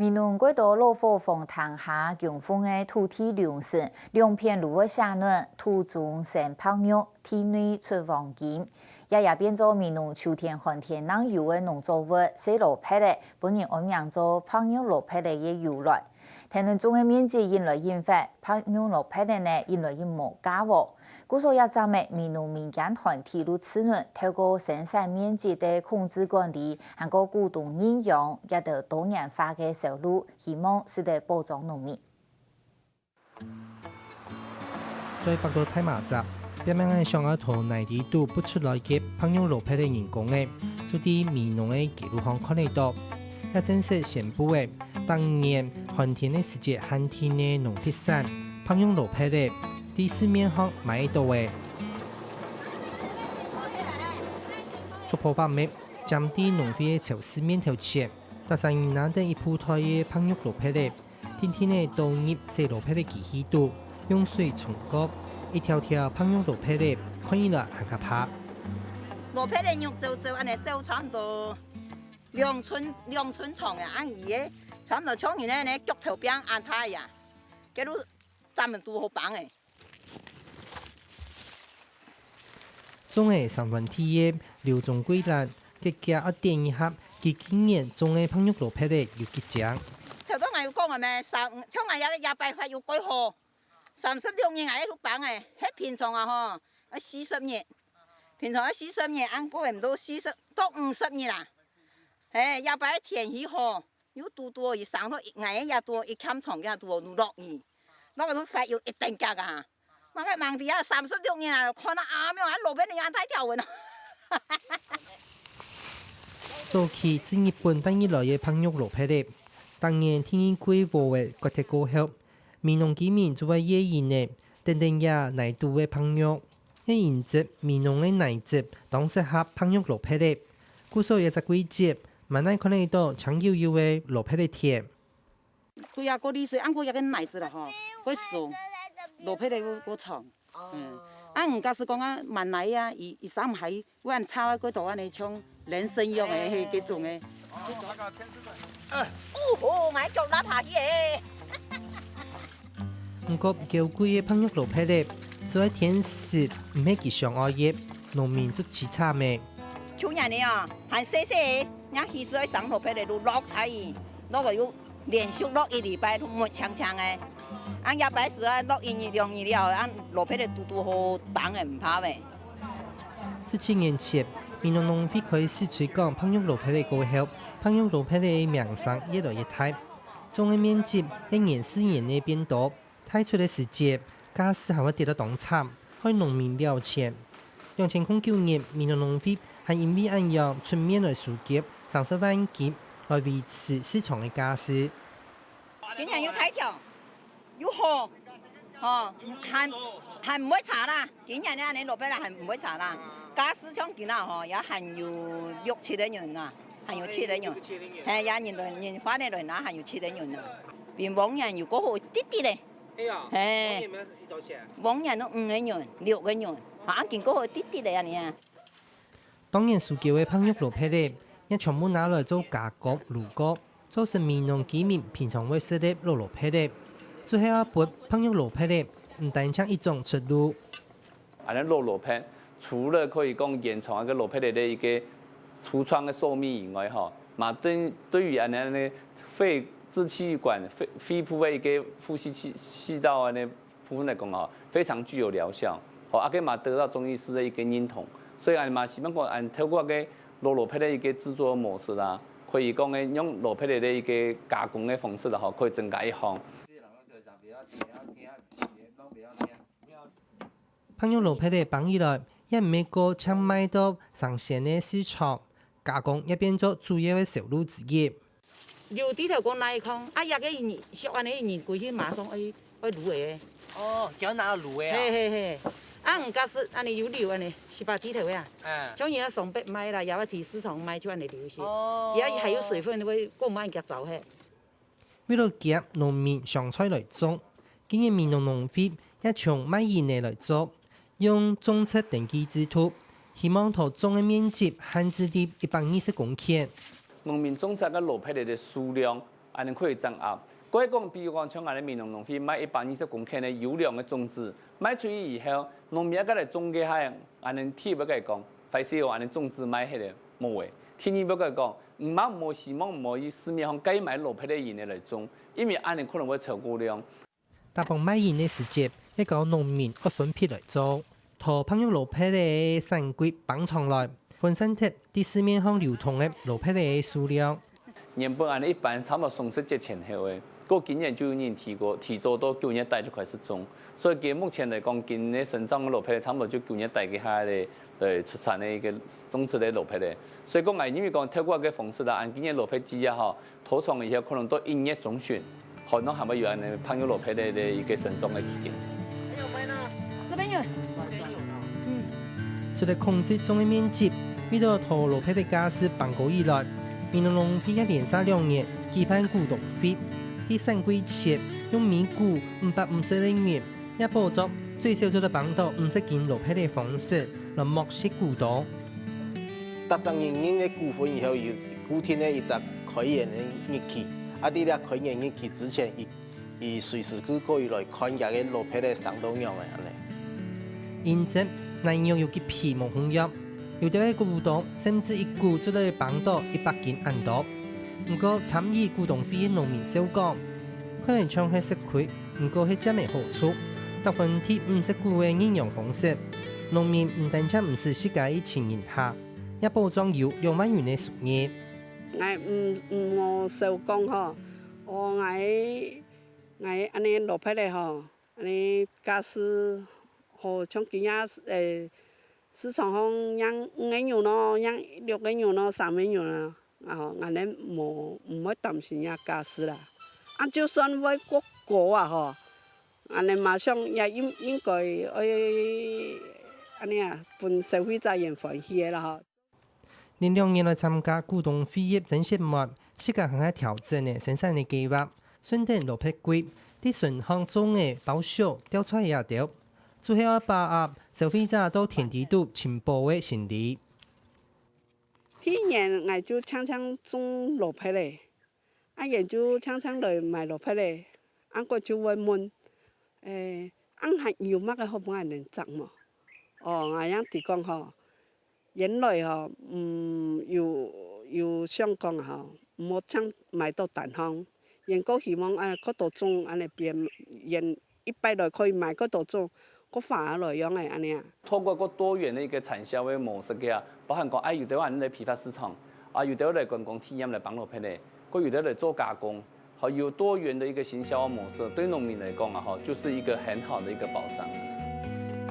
闽南过到老火风塘下强风的土地流失，两片路的下嫩，土中生泡肉，体内出黄金，也变做闽南秋天寒天冷油的农作物，细路皮的，本人安名做泡肉路皮的嘅由来。田论种的面积因来因发，泡肉路皮的呢因来因无价喎。故所也赞美闽南民间团体如此论，透过生产面积的控制管理，还个鼓动应用，也得多元化的收入，希望是得保障农民。在北到太麻扎，表面的上额头内地都不出来嘅朋友路皮的人工嘅，就啲闽南的记录上看得到，也正式宣布嘅，当年寒天的时节，寒天的农特产朋友路皮的。第市面上买到嘅，出破百米，将啲农费嘅超市面头切，但是云南的一铺台嘅朋友路皮的，天天嘅都入细路皮的机器度，用水冲过，一条条朋友路皮的，看起来很可怕。路皮的肉就安尼走差唔多2寸长嘅，按伊嘅差唔多像人呢脚头边按太呀，嗰度咱们都好棒嘅。种嘅三分之一刘仲贵兰，佢家一点一盒，佢今年种嘅朋友路皮的有几张？頭先我要講嘅咩？像我廿八塊要幾號？36年係一碌棒嘅，喺平常啊嗬，40年，平常40年，按過唔到40到50年啦。誒，廿八天氣好，有多而上到捱也多，一冚床嘅多落雨，那個都快要一定價噶。我喺忙地啊，36年啦，看到阿苗喺路邊你眼睇條雲。早期自日本等以來嘅朋友路皮的，當年天然規劃嘅國鐵過後，闽南居民作為野人嘅，等也內度嘅朋友，一迎接闽南嘅內接當適合朋友路皮的，故所有隻季節，萬難看得到長悠悠嘅路皮的田。佢啊，嗰啲水，按嗰日嘅奶子啦嗬，嗰樹路皮嚟嗰廠，按唔假使講啊，萬奶啊，而三喺我按炒嗰度安尼像人參肉嘅嗰種嘅。哦，買腳拉爬起嘅。不過叫貴嘅朋友路皮的，做喺天時唔係幾上惡業，農民就凄慘嘅。去年呢啊，還細細，人其實喺上路皮嚟都落睇，那個要連續落1禮拜都沒長長嘅。按廿八時啊，落1、2、2了，按路皮嚟嘟好棒嘅唔怕嘅。17年前，闽南農會開始推廣朋友路皮的過後，朋友路皮的名聲越來越大，種嘅面積一年4年嘅變多，太出嘅時節，價市還會跌得當慘，害農民了錢。2009年，闽南農會係因為按樣出面來輸給30萬件來維持市場嘅價市。今年要睇條，要好，哦，係唔會差啦。今年呢，你路皮啦係唔會差啦。價市場見啦，嗬，也係有6、7的人啊，係有7的人，係也人花的人啊，係有7的人啊。比往年有嗰好啲啲咧，係，往年都5個人、6個人，啊，見嗰好啲啲嚟啊你。當然，輸給嘅朋友路皮的，也全部拿來做加工、爐鍋，做成闽南居民平常會食的路皮的。最後一撥朋友路皮的，唔單止一種出路。安尼路皮除了可以講延長一個路皮的一個櫥窗的壽命以外，吼，嘛對於安尼肺支氣管、肺部的一個呼吸氣道安尼部分來講，吼，非常具有療效。吼，啊，佮嘛得到中醫師的一個認同，所以安嘛希望講按透過個路皮的一個製作模式啦，可以講嘅用路皮的一個加工的方式啦，吼，可以增加一項。朋友路皮的放以來，也唔係個搶買到上線的市場，加工也變做主要的收入之一。留啲頭講奶空，啊呀個人熟安尼人過去馬上去滷嘅。哦，叫拿滷嘅啊。嘿，啊唔假使安尼有留安尼18枝頭嘅啊。像而家上北賣啦，也要提市場賣就安尼留些。而家還有水分，會過晚夾走嘅。為了夾農民上菜來種，今年闽南農會也從賣鹽嚟來做。用種冊登記制度，希望同種嘅面積限制喺120公頃。農民種冊嘅路皮的數量，安尼可以掌握。过去讲，比如讲像安尼民农去买120公顷的优良的种子，买出去以后，农民个来种给下，安尼天要甲伊讲，phải是安尼种子买迄个无诶。天意要甲伊讲，无希望无以市面上该买落配的盐的来种，因为安尼可能会超过量。大棚买盐的时节，要搞农民按分批来做，淘烹肉落配的产季绑藏来，分散贴伫市面上流通的落配的数量。原本安尼一般差不多双十节前后诶。过今年就有人提早到9月底就开始种，所以给目前来讲，今年生长的落配差不多就9月底嘅下嚟出产的一个种子的落配咧。所以讲因为讲透过个方式啦，按今年落配季啊吼，土创以后可能到1月中旬，可能还会有安尼朋友落配的一个生长的期间。还有卖呢？4边有。为了控制种的面积，遇到淘落配的家私办过以来，民农批一连续2年举办股东会。第3季前用每股550元，也补助最少做得帮到50件落配的方式来剥削股东。搭档人的股份以后，有固定的一只开业的日期，啊，伫咧开业日期之前，伊随时去可以来看下个落配的上到样的安尼。因此，内容有几批无红入，有啲股东甚至一股做得帮到100件安多。不过参与股东会的农民少讲，可能像係食亏，不過係真嘅好處。大分貼50股嘅應用方式，農民唔單止唔是世界的前年下，也保障有2萬元嘅收入。我少講嗬，我安尼落配咧嗬，安尼假使和像今日市場上養5個牛咯，養6個牛咯，3個牛咯。安尼唔會擔心呀家私啦，就算會過啊嗬，安尼馬上也應該安尼本社會責任歡喜嘅啦嗬。連2年來參加股東會議正式末，世界行喺調整嘅生產嘅計劃，順帶落配季，啲順行中嘅報銷調出也掉，最後把握消費者到田地度情報嘅心理。去年我就常常種落配咧，也就常常來買落配咧，我就會問，係有乜嘅好唔能賺嘛？我樣地講嗬，原來嗬，有想講嗬，唔好搶買到蛋烘，人個希望嗰度種安尼變，人100來可以買嗰度種。個反而來樣嘅安尼啊。透過個多元的一個產銷的模式嘅，包含講有啲人嚟批發市場，有啲嚟觀光體驗嚟幫落配咧，有啲嚟做加工，有多元的一個行銷模式，對農民嚟講就是一個很好的一個保障。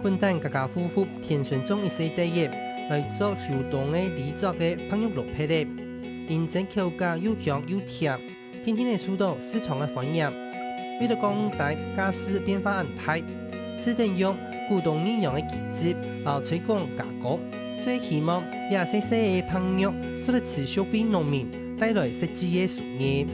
本單家家戶戶田順種一些地業來做流動的製作嘅烹肉落配咧，認真口感又香又甜，天天嘅受到市場嘅歡迎。為了降低家私變化安態。此等用股東應用嘅機制，來推廣加工，最希望也細細嘅朋友做得持續為農民帶來實際嘅收益。